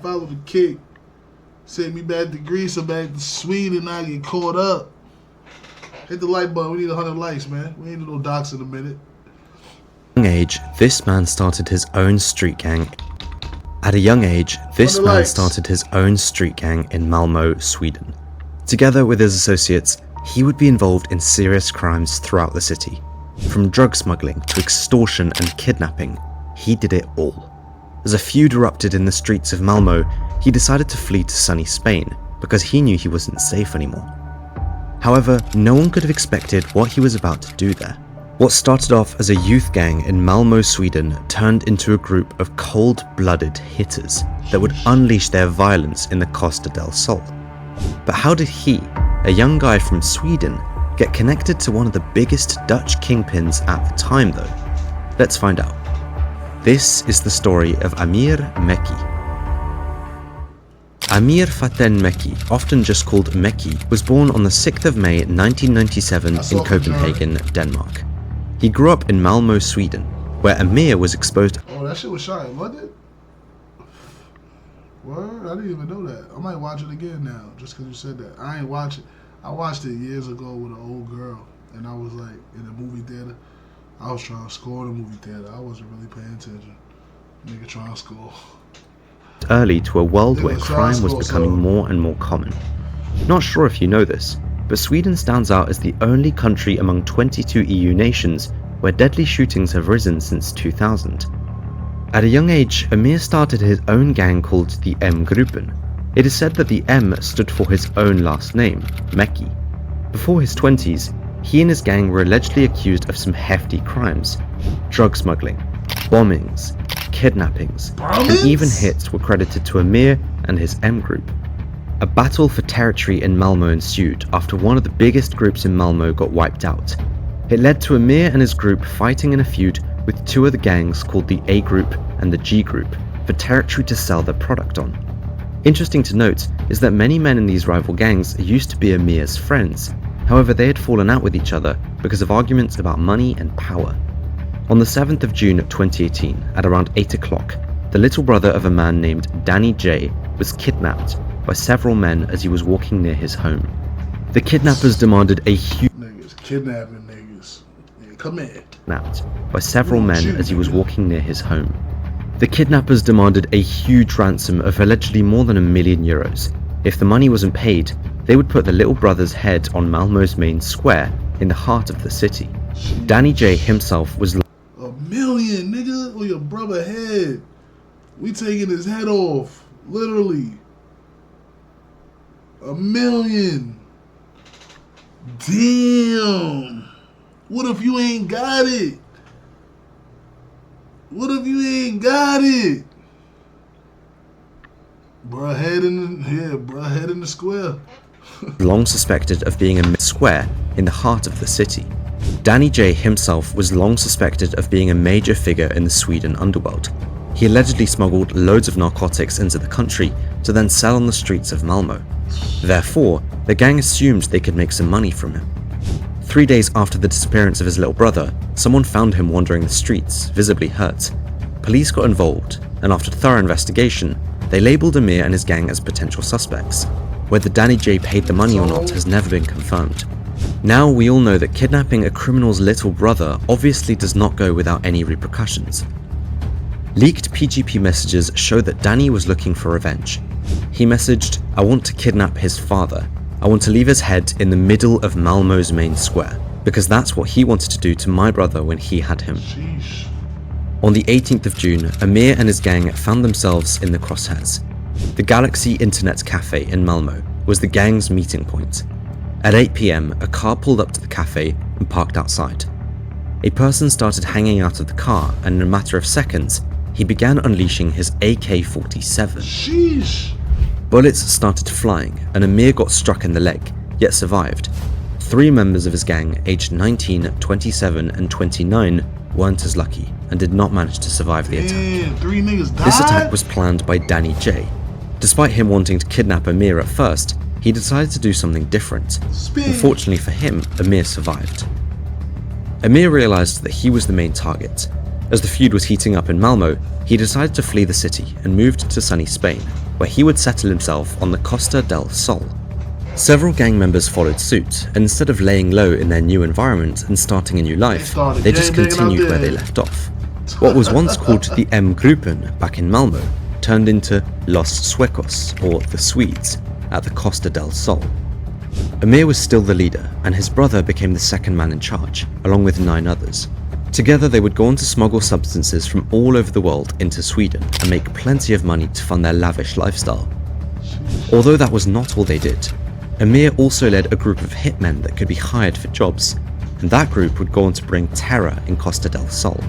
follow the kick. Send me back to Greece or back to Sweden. I get caught up. Hit the like button. We need 100 likes, man. We ain't do no docs in a minute. Age, this man started his own street gang. At a young age, this man started his own street gang in Malmö, Sweden. Together with his associates, he would be involved in serious crimes throughout the city. From drug smuggling to extortion and kidnapping, he did it all. As a feud erupted in the streets of Malmö, he decided to flee to sunny Spain because he knew he wasn't safe anymore. However, no one could have expected what he was about to do there. What started off as a youth gang in Malmö, Sweden, turned into a group of cold-blooded hitters that would unleash their violence in the Costa del Sol. But how did he, a young guy from Sweden, get connected to one of the biggest Dutch kingpins at the time though? Let's find out. This is the story of Amir Mechi. Amir Mechi, often just called Mechi, was born on the 6th of May 1997 in Copenhagen, Denmark. He grew up in Malmö, Sweden, where Amir was exposed. Oh, that shit was shot, wasn't it? Word? I didn't even know that. I might watch it again now, just because you said that. I ain't watch it. I watched it years ago with an old girl, and I was like in a movie theater. I was trying to score in the movie theater. I wasn't really paying attention. Nigga trying to score. Early to a world where crime was becoming more and more common. Not sure if you know this, but Sweden stands out as the only country among 22 EU nations where deadly shootings have risen since 2000. At a young age, Amir started his own gang called the M-gruppen. It is said that the M stood for his own last name, Mechi. Before his 20s, he and his gang were allegedly accused of some hefty crimes: drug smuggling, bombings, kidnappings, and even hits were credited to Amir and his M group. A battle for territory in Malmö ensued after one of the biggest groups in Malmö got wiped out. It led to Amir and his group fighting in a feud with two other gangs called the A group and the G group for territory to sell their product on. Interesting to note is that many men in these rival gangs used to be Amir's friends. However, they had fallen out with each other because of arguments about money and power. On the 7th of June 2018, at around 8 o'clock, the little brother of a man named Danny J was kidnapped by several men as he was walking near his home. The kidnappers demanded a huge kidnapping niggas. Yeah, come here. Kidnapped by several men as he was walking near his home. The kidnappers demanded a huge ransom of allegedly more than €1 million. If the money wasn't paid, they would put the little brother's head on Malmö's main square in the heart of the city. Danny J himself was $1 million, nigga, on your brother head. We taking his head off, literally. $1 million. Damn. What if you ain't got it? What if you ain't got it? Bruh, head in the square. long suspected of being a square in the heart of the city. Danny J himself was long suspected of being a major figure in the Sweden underworld. He allegedly smuggled loads of narcotics into the country to then sell on the streets of Malmö. Therefore, the gang assumed they could make some money from him. 3 days after the disappearance of his little brother, someone found him wandering the streets, visibly hurt. Police got involved, and after thorough investigation, they labelled Amir and his gang as potential suspects. Whether Danny J paid the money or not has never been confirmed. Now we all know that kidnapping a criminal's little brother obviously does not go without any repercussions. Leaked PGP messages show that Danny was looking for revenge. He messaged, "I want to kidnap his father. I want to leave his head in the middle of Malmö's main square, because that's what he wanted to do to my brother when he had him." Sheesh. On the 18th of June, Amir and his gang found themselves in the crosshairs. The Galaxy Internet Cafe in Malmö was the gang's meeting point. At 8 PM, a car pulled up to the cafe and parked outside. A person started hanging out of the car, and in a matter of seconds, he began unleashing his AK-47. Sheesh. Bullets started flying, and Amir got struck in the leg, yet survived. 3 members of his gang, aged 19, 27, and 29, weren't as lucky and did not manage to survive the attack. Damn, 3 niggas died? This attack was planned by Danny J. Despite him wanting to kidnap Amir at first, he decided to do something different. Unfortunately for him, Amir survived. Amir realized that he was the main target. As the feud was heating up in Malmö, he decided to flee the city and moved to sunny Spain. where he would settle himself on the Costa del Sol. Several gang members followed suit, and instead of laying low in their new environment and starting a new life, they just continued where they left off. What was once called the M-gruppen back in Malmo turned into Los Suecos, or the Swedes, at the Costa del Sol. Amir was still the leader, and his brother became the second man in charge, along with 9 others. Together they would go on to smuggle substances from all over the world into Sweden and make plenty of money to fund their lavish lifestyle. Although that was not all they did, Amir also led a group of hitmen that could be hired for jobs, and that group would go on to bring terror in Costa del Sol.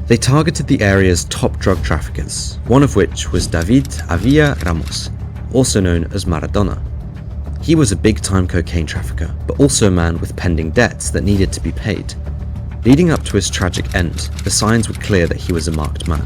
They targeted the area's top drug traffickers, one of which was David Avia Ramos, also known as Maradona. He was a big-time cocaine trafficker, but also a man with pending debts that needed to be paid. Leading up to his tragic end, the signs were clear that he was a marked man.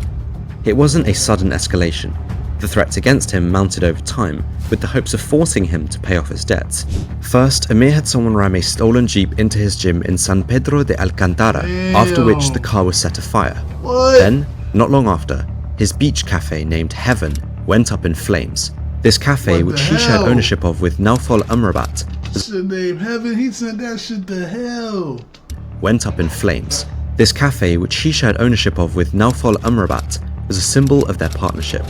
It wasn't a sudden escalation. The threats against him mounted over time, with the hopes of forcing him to pay off his debts. First, Amir had someone ram a stolen jeep into his gym in San Pedro de Alcantara, after which the car was set afire. Then, not long after, his beach cafe named Heaven went up in flames. This cafe, which he shared ownership of with Naufal Amrabat, named Heaven, he sent that shit to hell. Went up in flames. This cafe, which he shared ownership of with Naufal Amrabat, was a symbol of their partnership.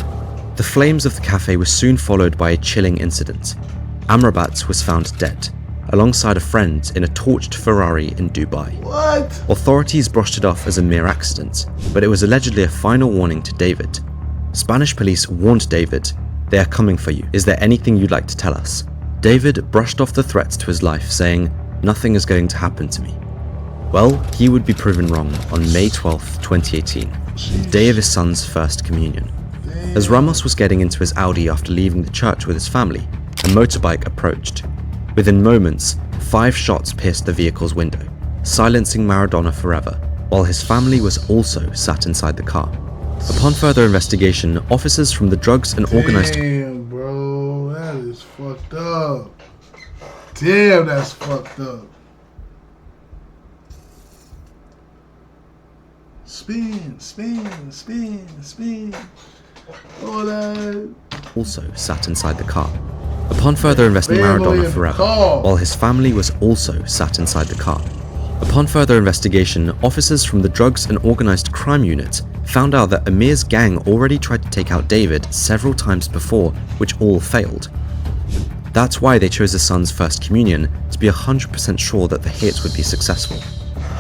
The flames of the cafe were soon followed by a chilling incident. Amrabat was found dead, alongside a friend in a torched Ferrari in Dubai. What? Authorities brushed it off as a mere accident, but it was allegedly a final warning to David. Spanish police warned David, "They are coming for you. Is there anything you'd like to tell us?" David brushed off the threats to his life, saying, "Nothing is going to happen to me." Well, he would be proven wrong on May 12, 2018, the day of his son's first communion. As Ramos was getting into his Audi after leaving the church with his family, a motorbike approached. Within moments, 5 shots pierced the vehicle's window, silencing Maradona forever, while his family was also sat inside the car. Upon further investigation, officers from the Drugs and Organized... Damn, bro, that is fucked up. Damn, that's fucked up. Spin, spin, spin, spin. All that. Also sat inside the car. Upon further investigating Maradona forever, while his family was also sat inside the car. Upon further investigation, officers from the Drugs and Organized Crime Unit found out that Amir's gang already tried to take out David several times before, which all failed. That's why they chose his son's first communion, to be 100% sure that the hit would be successful.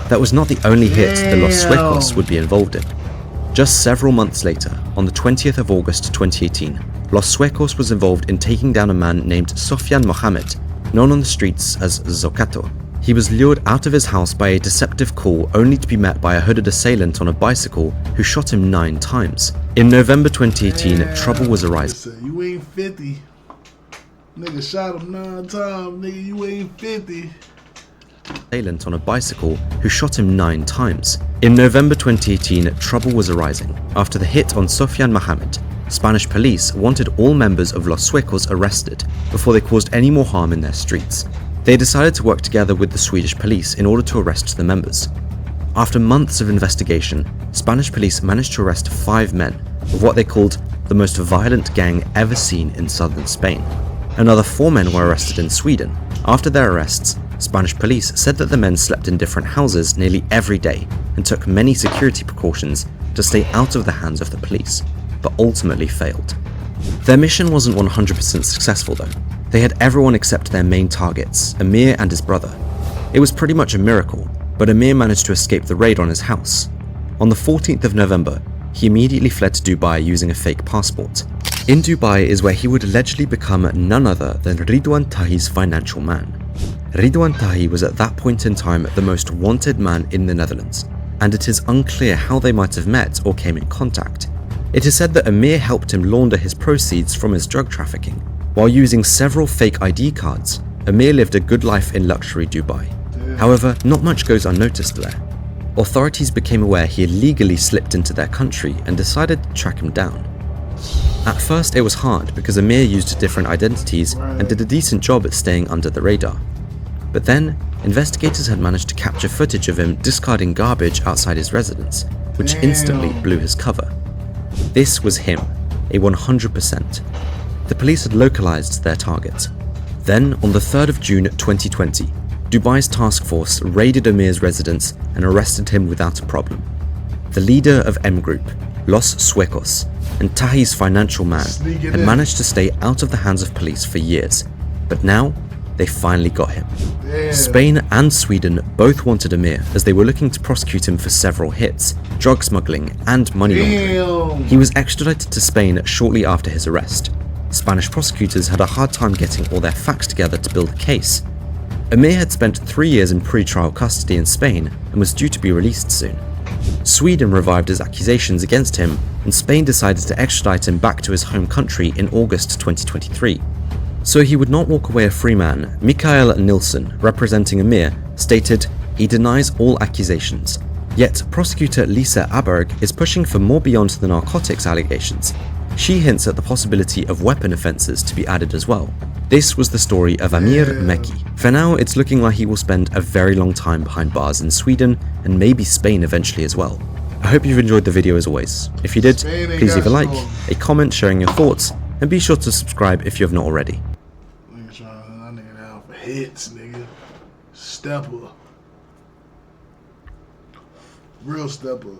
That was not the only hit the Los Suecos would be involved in. Just several months later, on the 20th of August 2018, Los Suecos was involved in taking down a man named Sofian Mohammed, known on the streets as Zocato. He was lured out of his house by a deceptive call only to be met by a hooded assailant on a bicycle who shot him 9 times. In November 2018, trouble was arising. You ain't 50. Nigga shot him 9 times, nigga, you ain't 50. Assailant on a bicycle who shot him 9 times. In November 2018, trouble was arising. After the hit on Sofian Mohammed, Spanish police wanted all members of Los Suecos arrested before they caused any more harm in their streets. They decided to work together with the Swedish police in order to arrest the members. After months of investigation, Spanish police managed to arrest 5 men of what they called the most violent gang ever seen in southern Spain. Another 4 men were arrested in Sweden. After their arrests, Spanish police said that the men slept in different houses nearly every day and took many security precautions to stay out of the hands of the police, but ultimately failed. Their mission wasn't 100% successful though. They had everyone except their main targets, Amir and his brother. It was pretty much a miracle, but Amir managed to escape the raid on his house. On the 14th of November, he immediately fled to Dubai using a fake passport. In Dubai is where he would allegedly become none other than Ridwan Tahi's financial man. Ridwan Tahi was at that point in time the most wanted man in the Netherlands, and it is unclear how they might have met or came in contact. It is said that Amir helped him launder his proceeds from his drug trafficking. While using several fake ID cards, Amir lived a good life in luxury Dubai. However, not much goes unnoticed there. Authorities became aware he illegally slipped into their country and decided to track him down. At first it was hard because Amir used different identities and did a decent job at staying under the radar. But then, investigators had managed to capture footage of him discarding garbage outside his residence, which instantly blew his cover. This was him, a 100%. the police had localized their target. Then, on the 3rd of June 2020, Dubai's task force raided Amir's residence and arrested him without a problem. The leader of M-Group, Los Suecos, and Tahi's financial man had managed to stay out of the hands of police for years, but now they finally got him. Damn. Spain and Sweden both wanted Amir as they were looking to prosecute him for several hits, drug smuggling and money laundering. He was extradited to Spain shortly after his arrest. Spanish prosecutors had a hard time getting all their facts together to build a case. Amir had spent 3 years in pre-trial custody in Spain and was due to be released soon. Sweden revived his accusations against him, and Spain decided to extradite him back to his home country in August 2023. So he would not walk away a free man. Mikael Nilsson, representing Amir, stated he denies all accusations. Yet prosecutor Lisa Aberg is pushing for more beyond the narcotics allegations. She hints at the possibility of weapon offences to be added as well. This was the story of Amir Mechi. For now, it's looking like he will spend a very long time behind bars in Sweden and maybe Spain eventually as well. I hope you've enjoyed the video as always. If you did, please leave a like, a comment sharing your thoughts, and be sure to subscribe if you have not already. Nigga trying that nigga down for hits, nigga. Stepper. Real stepper.